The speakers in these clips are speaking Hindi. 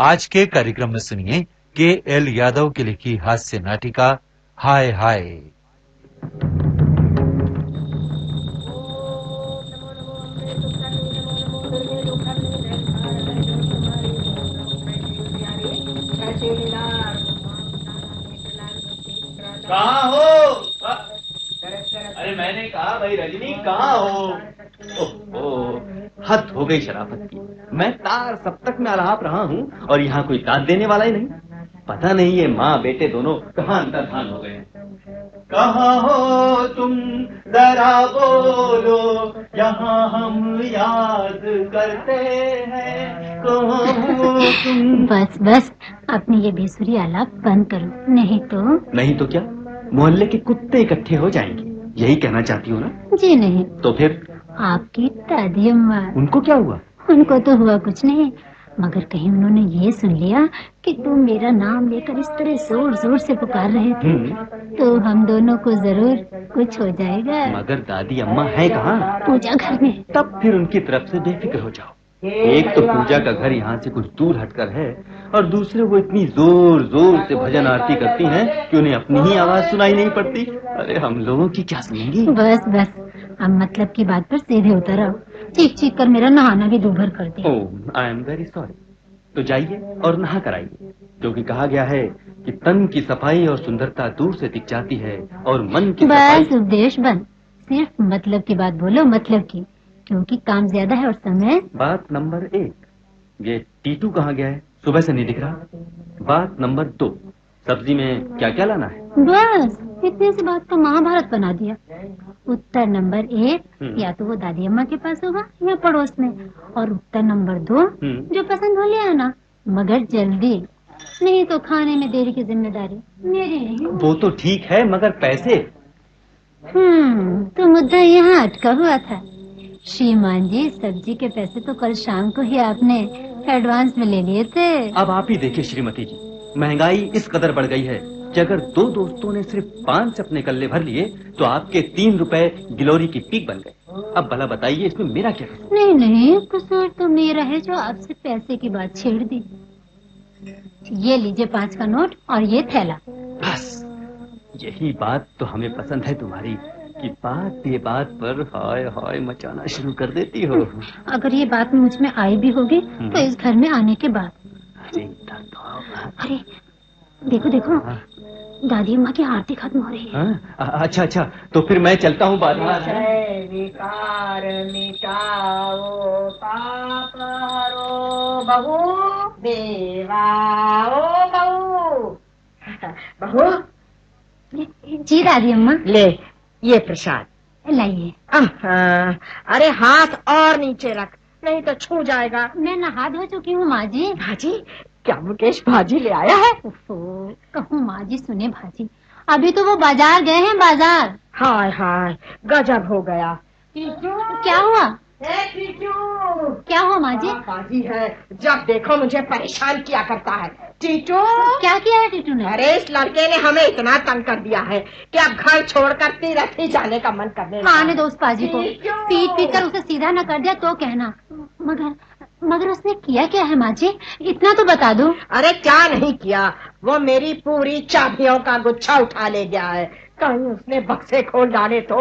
आज के कार्यक्रम में सुनिए के.एल. यादव की लिखी हास्य नाटिका हाय हाय। कहाँ हो? अरे मैंने कहा भाई रजनी कहाँ हो? हद हो गई शराफत की। मैं तार सप्तक में आलाप रहा हूँ और यहाँ कोई दाद देने वाला ही नहीं। पता नहीं ये माँ बेटे दोनों कहाँ अंतर्धान हो गए हैं। कहाँ हो तुम जरा बोलो, यहाँ हम याद करते हैं। कहाँ हो तुम? बस बस अपनी ये बेसुरी आलाप बंद करो, नहीं तो क्या मोहल्ले के कुत्ते इकट्ठे हो जाएंगे, यही कहना चाहती हो ना? जी नहीं। तो फिर आपकी दादी अम्मा, उनको क्या हुआ? उनको तो हुआ कुछ नहीं, मगर कहीं उन्होंने ये सुन लिया कि तुम मेरा नाम लेकर इस तरह जोर जोर से पुकार रहे थे, तो हम दोनों को जरूर कुछ हो जाएगा। मगर दादी अम्मा है कहाँ? पूजा घर में। तब फिर उनकी तरफ से बेफिक्र हो जाओ। एक तो पूजा का घर यहाँ से कुछ दूर हटकर है और दूसरे वो इतनी जोर जोर से भजन आरती करती हैं कि उन्हें अपनी ही आवाज सुनाई नहीं पड़ती। अरे हम लोगों की क्या सुनेंगी? बस बस अब मतलब की बात पर सीधे उतर आओ, चीख चीख कर मेरा नहाना भी दूभर कर दिया। ओह आई एम वेरी सॉरी। तो जाइए और नहा कर आइए, क्योंकि कहा गया है कि तन की सफाई और सुंदरता दूर से दिख जाती है और मन की सफाई। बस उपदेश बंद, सिर्फ मतलब की बात बोलो, मतलब की, क्योंकि काम ज्यादा है और समय। बात नंबर 1, ये टीटू कहाँ गया है? सुबह से नहीं दिख रहा। बात नंबर 2, सब्जी में क्या क्या लाना है? बस इतने से बात का महाभारत बना दिया। उत्तर नंबर 1 या तो वो दादी अम्मा के पास होगा या पड़ोस में, और उत्तर नंबर 2 जो पसंद हो ले आना, मगर जल्दी, नहीं तो खाने में देरी की जिम्मेदारी मेरी नहीं। वो तो ठीक है, मगर पैसे? तो मुद्दा यहाँ अटका हुआ था। श्रीमान जी, सब्जी के पैसे तो कल शाम को ही आपने एडवांस में ले लिए थे। अब आप ही देखिए श्रीमती जी, महंगाई इस कदर बढ़ गई है कि अगर 2 दोस्तों ने सिर्फ 5 से अपने कल्ले भर लिए तो आपके 3 रुपए गिलोरी की पीक बन गए। अब भला बताइए इसमें मेरा क्या कसूर? नहीं नहीं, कसूर तो मेरा है जो आपसे पैसे की बात छेड़ दी। ये लीजिए 5 का नोट और ये थैला। बस यही बात तो हमें पसंद है तुम्हारी, कि बात ये बात पर हाय हाय मचाना शुरू कर देती हो। अगर ये बात मुझ में आई भी होगी तो इस घर में आने के बाद। अरे देखो देखो, दादी अम्मा की आरती खत्म हो रही है। अच्छा अच्छा, तो फिर मैं चलता हूँ बाजार। विकार मिटाओ पाप हरो बहू देवाओ बहू। बहू जी दादी अम्मा। ले ये प्रसाद लाइए। अरे हाथ और नीचे रख, नहीं तो छू जाएगा। मैं नहा धो चुकी हूँ माँ जी। भाजी? क्या मुकेश भाजी ले आया है? कहूँ माँ जी, सुने भाजी, अभी तो वो बाजार गए हैं, बाजार। हाय हाय गजब हो गया। क्या हुआ? क्या हुआ माँ जी? बाजी है, जब देखो मुझे परेशान किया करता है। टीटू क्या किया है टीटू ने? अरे इस लड़के ने हमें इतना तंग कर दिया है कि अब घर छोड़कर तीरथ ही जाने का मन करने लगा। आने दो उस पाजी को, पीट पीट कर उसे सीधा न कर दिया तो कहना। मगर उसने किया क्या है माँ जी, इतना तो बता दो। अरे क्या नहीं किया, वो मेरी पूरी चाबियों का गुच्छा उठा ले गया है। कहीं उसने बक्से खोल डाले तो।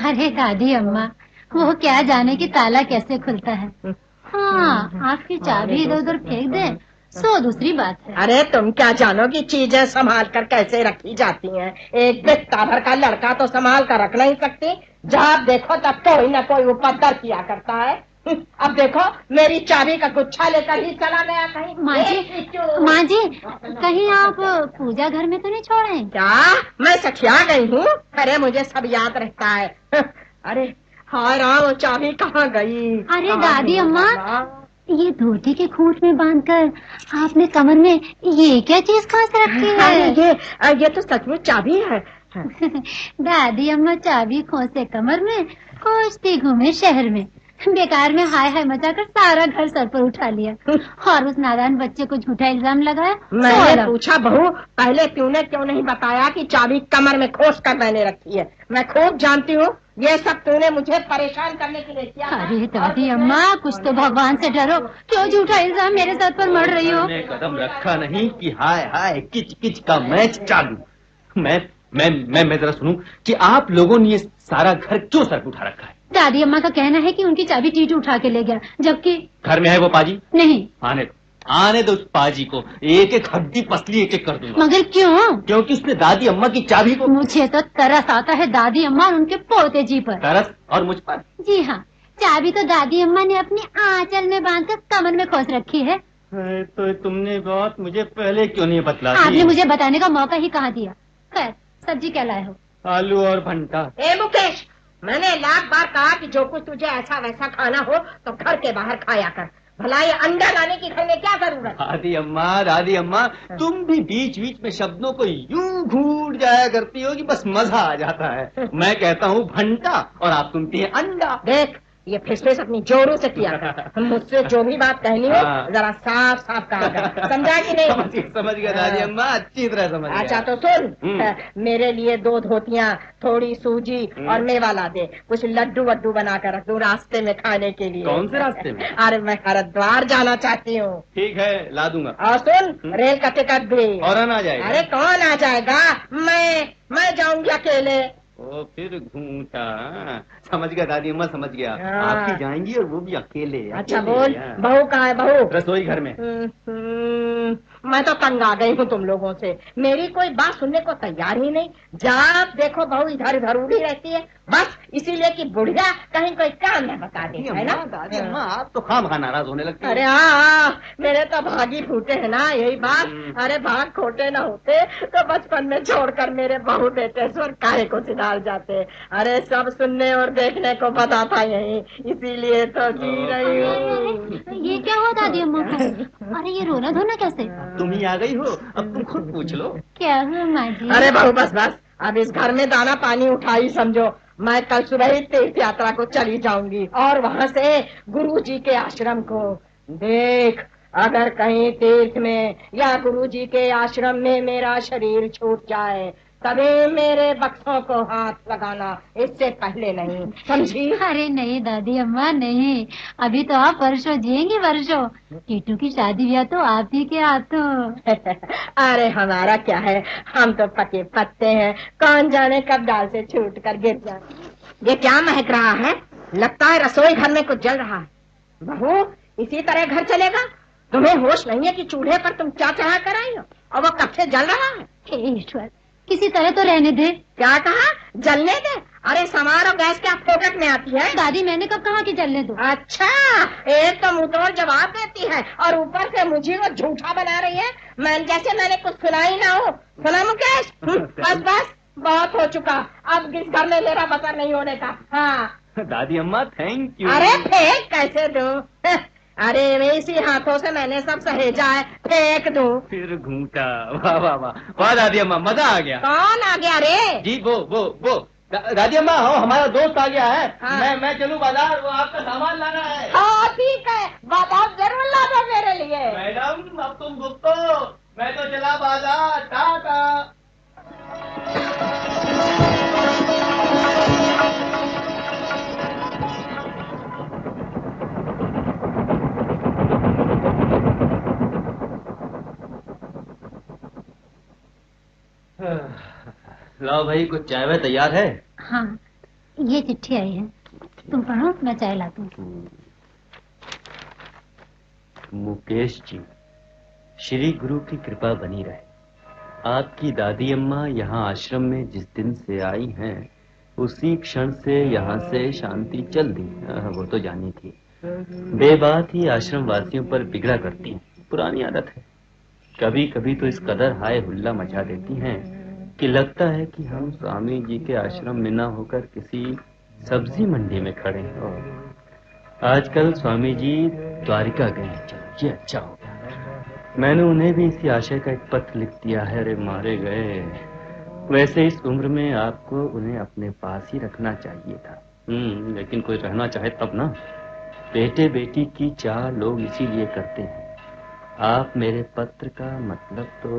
अरे दादी अम्मा, वो क्या जाने कि ताला कैसे खुलता है। हाँ, आपकी चाबी इधर उधर फेंक दे सो दूसरी बात है। अरे तुम क्या जानो कि चीजें संभाल कर कैसे रखी जाती हैं। एक बित्ता भर का लड़का तो संभाल कर रख नहीं सकती, जब देखो तब कोई न कोई उपद्रव किया करता है। अब देखो मेरी चाबी का गुच्छा लेकर ही चला गया कहीं। माँ जी कहीं आप पूजा घर में तो नहीं छोड़े? क्या मैं सखिया गई हूँ? अरे मुझे सब याद रहता है। अरे हाय राम, वो चाबी कहाँ गई? अरे दादी अम्मा, ये धोती के खूंट में बांधकर आपने कमर में ये क्या चीज कहाँ से रखी है? ये तो सचमुच चाबी है। दादी अम्मा चाबी खोसे कमर में, खोजती घूमे शहर में, बेकार में हाय हाय मचाकर सारा घर सर पर उठा लिया और उस नादान बच्चे को झूठा इल्जाम लगाया। मैंने पूछा बहू, पहले तूने क्यों नहीं बताया कि चाबी कमर में खोस कर मैंने रखी है? मैं खूब जानती हूँ ये सब तूने मुझे परेशान करने के लिए किया। अरे दादी अम्मा, कुछ तो भगवान से डरो, क्यों झूठा इल्जाम मेरे सर पर मर रही हो? मैंने कदम रखा नहीं कि हाय हाय किच किच का मैच चालू। मैं जरा सुनूं कि आप लोगों ने ये सारा घर क्यों सर पर उठा रखा है? दादी अम्मा का कहना है कि उनकी चाबी टीटू उठा के ले गया, जबकि घर में है वो पाजी? नहीं। आने दो उस पाजी को, एक एक हड्डी पसली एक एक कर दूंगा। मगर क्यों? क्योंकि उसने दादी अम्मा की चाबी को। मुझे तो तरस आता है दादी अम्मा और उनके पोते जी पर। तरस? और मुझ पर? जी हाँ, चाबी तो दादी अम्मा ने अपनी आंचल में बांधकर कमर में खोस रखी है। तो तुमने बात मुझे पहले क्यों नहीं बतला दी? आपने मुझे बताने का मौका ही कहाँ दिया। खैर, सब्जी क्या लाए हो? आलू और भंटा। ए मुकेश, मैंने लाख बार कहा कि जो कुछ तुझे ऐसा वैसा खाना हो तो घर के बाहर खाया कर। भला ये अंडा लाने की घर में क्या जरूरत? दादी अम्मा, तुम भी बीच बीच में शब्दों को यूं घूट जाया करती हो कि बस मजा आ जाता है। मैं कहता हूँ भंटा और आप सुनती है अंडा। देख, ये फिसफिस अपनी जोरों से किया कर। मुझसे जो भी बात कहनी हो जरा साफ साफ कहा कर, समझा कि नहीं? समझ गया दादी अम्मा, अच्छी तरह समझ गया। अच्छा तो सुन, मेरे लिए 2 धोतियाँ, थोड़ी सूजी और मेवा ला दे। कुछ लड्डू वड्डू बना कर रख दूं रास्ते में खाने के लिए। कौन से रास्ते में? अरे मैं हरिद्वार जाना चाहती हूँ। ठीक है, ला दूंगा। और सुन, रेल का टिकट भी। फौरन आ जाएगा। अरे कौन आ जाएगा? मैं जाऊंगी अकेले। ओ फिर घूमता। समझ गया दादी अम्मा, समझ गया। हाँ। आप ही जाएंगी और वो भी अकेले। अच्छा बोल, बहू कहाँ है? बहू रसोई घर में। मैं तो तंग आ गई हूँ तुम लोगों से। मेरी कोई बात सुनने को तैयार ही नहीं। जब देखो बहू इधर उधर उड़ी रहती है, बस इसीलिए कि बुढ़िया कहीं कोई काम न बता दे, है ना? दादी अम्मा, आप तो खामखा नाराज होने लगती हैं। अरे हाँ, मेरे तो भागी फूटे है ना, यही बात। अरे भाग खोटे न होते तो बचपन में छोड़कर मेरे बहू बेटे स्वर काहे को सिधार जाते। अरे सब सुनने और देखने को पता था यही, इसीलिए तो जी रही हूँ। ये क्या हुआ दादी अम्मा को? अरे ये रोना धोना कैसे? तुम ही आ गई हो, अब तुम खुद पूछ लो। क्या हुआ माँ जी? अरे बहू बस बस, अब इस घर में दाना पानी उठाई समझो। मैं कल सुबह ही तीर्थ यात्रा को चली जाऊंगी और वहाँ से गुरु जी के आश्रम को। देख, अगर कहीं तीर्थ में या गुरु जी के आश्रम में मेरा शरीर छूट जाए तभी मेरे बक्सों को हाथ लगाना, इससे पहले नहीं, समझी? अरे नहीं दादी अम्मा नहीं, अभी तो आप वर्षों जिएंगी वर्षों। टीटू की शादी ब्याह तो आप ही के हाथों। अरे हमारा क्या है, हम तो पके पत्ते हैं, कौन जाने कब डाल से छूट कर गिर जाए। ये क्या महक रहा है? लगता है रसोई घर में कुछ जल रहा है। बहू, इसी तरह घर चलेगा? तुम्हें होश नहीं है कि चूल्हे पर तुम क्या चढ़ा कर आई हो और वो कब से जल रहा है? हे ईश्वर, किसी तरह तो रहने दे। क्या कहा? जलने दे? अरे समारोह गैस क्या फोकट में आती है? दादी मैंने कब कहा कि जलने दो? अच्छा, एक तो मुंहतोड़ जवाब देती है और ऊपर से मुझे वो झूठा बना रही है, जैसे मैंने कुछ सुना ही ना हो। सुना मुकेश? बस बस, बहुत हो चुका, अब इस घर में मेरा बसर नहीं होने का। हाँ दादी अम्मा, थैंक यू। अरे फेंक कैसे दूं? अरे इसी हाथों से मैंने सब सहेजा है, फेंक दूं? फिर घूमता। वाह वाह वाह वाह दादी अम्मा, मजा आ गया। कौन आ गया रे? जी वो दादी अम्मा, हो हमारा दोस्त आ गया है। हाँ। मैं चलूं बाजार, वो आपका सामान लाना है। हाँ ठीक है, बाजार जरूर ला दो मेरे लिए। मैडम अब तुम भुगतो, मैं तो चला बाजार। टाटा। लाओ भाई, कुछ चाय वाय तैयार है? हाँ, ये चिट्ठी आई है, तुम पढ़ो, मैं चाय लाती हूँ। मुकेश जी, श्री गुरु की कृपा बनी रहे। आपकी दादी अम्मा यहाँ आश्रम में जिस दिन से आई हैं, उसी क्षण से यहाँ से शांति चल दी। वो तो जानी थी, बेबात ही आश्रम वासियों पर बिगड़ा करती, पुरानी आदत है। कभी कभी तो इस कदर हाय हुल्ला मचा देती हैं कि लगता है कि हम स्वामी जी के आश्रम में न होकर किसी सब्जी मंडी में खड़े हैं। और आजकल स्वामी जी द्वारिका गए हैं, चलो ये अच्छा हो गया। मैंने उन्हें भी इसी आशय का एक पत्र लिख दिया है। अरे मारे गए, वैसे इस उम्र में आपको उन्हें अपने पास ही रखना चाहिए था। लेकिन कोई रहना चाहे तब ना। बेटे बेटी की चाह लोग इसीलिए करते हैं। आप मेरे पत्र का मतलब तो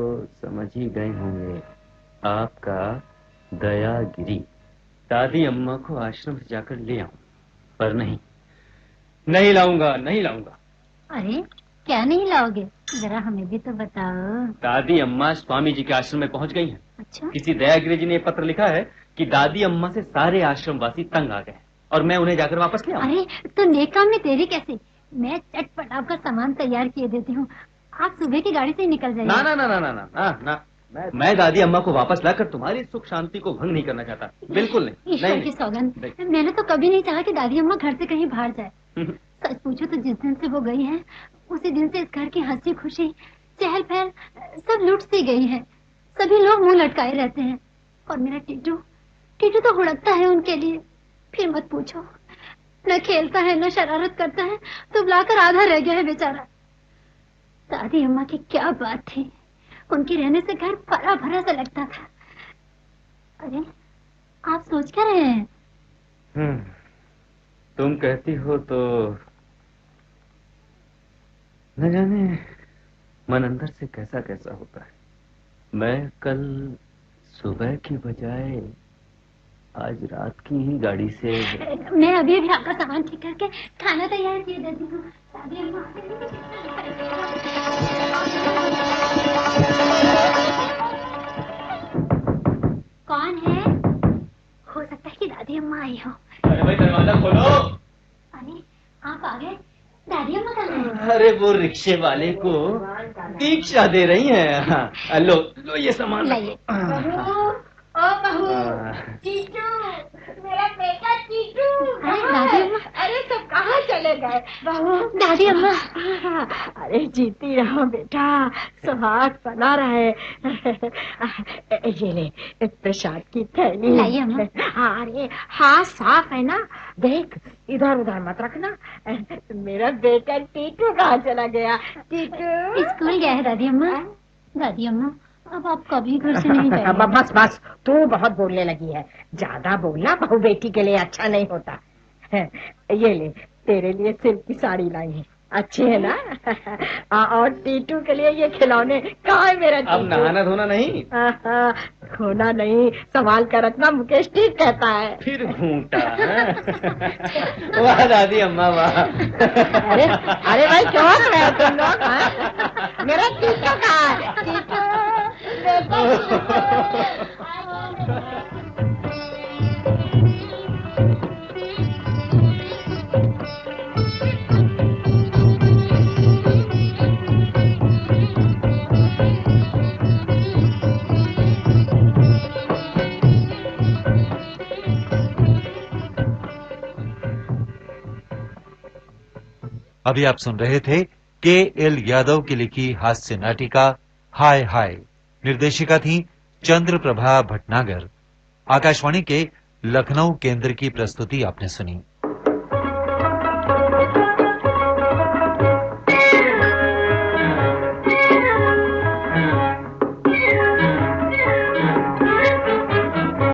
समझ ही गए होंगे। आपका दयागिरी। दादी अम्मा को आश्रम से जाकर ले आऊं, पर नहीं लाऊंगा, नहीं लाऊंगा। अरे क्या नहीं लाओगे, जरा हमें भी तो बताओ। दादी अम्मा स्वामी जी के आश्रम में पहुंच गई हैं। अच्छा, किसी दयागिरी जी ने पत्र लिखा है कि दादी अम्मा से सारे आश्रमवासी तंग आ गए और मैं उन्हें जाकर वापस ले आऊं। अरे तो नेक काम में देरी कैसे, मैं चटपट आपका सामान तैयार किए देती हूँ, आप सुबह की गाड़ी से ही निकल जाइए। ना ना ना ना ना ना ना ना, मैं दादी अम्मा को वापस लाकर तुम्हारी सुख शांति को भंग नहीं करना चाहता, बिल्कुल नहीं। ईश्वर की सौगंध, मैंने तो कभी नहीं चाहा कि दादी अम्मा घर से कहीं बाहर जाए। सच पूछो तो जिस दिन से वो गई है, उसी दिन से इस घर की हंसी खुशी चहल पहल सब लुट सी गई है। सभी लोग मुंह लटकाए रहते हैं और मेरा टीटू टीटू तो हुड़कता है उनके लिए। फिर मत पूछो, न खेलता है न शरारत करता है, तो बुलाकर आधा रह गया है बेचारा। दादी अम्मा की क्या बात थी, उनके रहने से घर भरा भरा सा लगता था। अरे आप सोच क्या रहे हैं? तुम कहती हो तो न जाने मन अंदर से कैसा कैसा होता है। मैं कल सुबह की बजाय आज रात की ही गाड़ी से। मैं अभी अभी आपका सामान ठीक करके खाना तैयार किए देती हूँ। दादी अम्मा कौन है? हो सकता है कि दादी अम्मा आई हो। अरे भाई दरवाजा खोलो। अरे आप आ गए, दादी अम्मा कहाँ हैं? अरे वो रिक्शे वाले को दीक्षा दे रही हैं। हाँ, लो ये सामान लाइए। ओ बहू, चीटू, मेरा बेटा चीटू। अरे दादी अम्मा, अरे तो कहाँ चले गए बहू? दादी अम्मा। अरे जीती रहो बेटा, सुहाग बना रहे। ये ले प्रसाद की थैली। लाइए अम्मा। अरे हाथ साफ है ना, देख इधर उधर मत रखना। मेरा बेटा टीटू कहाँ चला गया? टीटू स्कूल गया है दादी अम्मा। दादी अम्मा अब आप कभी घर से नहीं जाएंगे। बस बस, तू बहुत बोलने लगी है। ज्यादा बोलना बहू बेटी के लिए अच्छा नहीं होता। ये ले तेरे लिए सिल्क की साड़ी लाई है, अच्छी है ना? और टीटू के लिए ये खिलौने। कहाँ है मेरा टीटू? अब नहाना धोना नहीं? खोना नहीं, संभाल कर रखना, मुकेश ठीक कहता है। फिर घूंटा। वाह दादी अम्मा वाह। अरे अरे भाई क्यों हंस रहे हो तुम लोग? हाँ? मेरा टीटू कहाँ है? टीटू अभी आप सुन रहे थे के.एल. यादव की लिखी हास्य नाटिका हाय हाय। निर्देशिका थी चंद्र प्रभा भटनागर। आकाशवाणी के लखनऊ केंद्र की प्रस्तुति आपने सुनी।